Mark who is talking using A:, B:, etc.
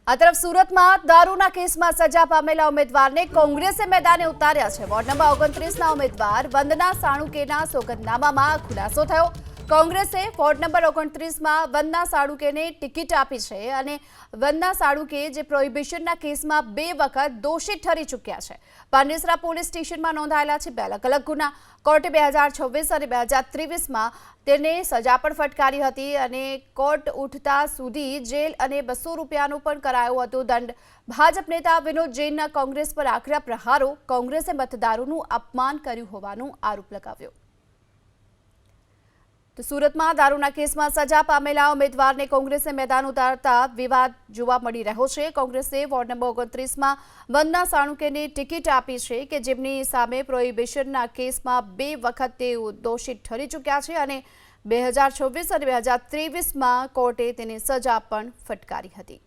A: આ તરફ સુરતમાં દારૂના કેસમાં સજા પામેલા ઉમેદવારને કોંગ્રેસે મેદાને ઉતાર્યા છે। વોર્ડ નંબર 29ના ઉમેદવાર વંદના સાણુકેના સોગંદનામામાં ખુલાસો થયો। કોંગ્રેસે વોર્ડ નંબર 29માં વંદના સાણુકેને ટિકિટ આપી છે અને વંદના સાણુકે જે પ્રોહિબિશનના કેસમાં 2 વખત દોષિત ઠરી ચૂક્યા છે। પાંડેસરા પોલીસ સ્ટેશનમાં નોંધાયેલા છે 2 અલગ-અલગ ગુના। કોર્ટે 2026 અને 2023માં તેને સજા પણ ફટકારી હતી અને કોર્ટ ઉઠતા સુધી જેલ અને 200 રૂપિયાનો પણ કરાયો હતો દંડ। ભાજપ નેતા વિનોદ જૈનના કોંગ્રેસ પર આકરા પ્રહારો, કોંગ્રેસે મતદારોનું અપમાન કર્યું હોવાનો આરોપ લગાવ્યો। તો સુરતમાં દારૂના કેસમાં સજા પામેલા ઉમેદવારને કોંગ્રેસે મેદાન ઉતારતા વિવાદ જોવા મળી રહ્યો છે। કોંગ્રેસે વોર્ડ નંબર 29માં વંદના સાણુકેને ટિકિટ આપી છે કે જેમની સામે પ્રોહિબિશનના કેસમાં 2 વખત તેઓ દોષિત ઠરી ચૂક્યા છે અને 2026 અને 2023માં કોર્ટે તેને સજા પણ ફટકારી હતી।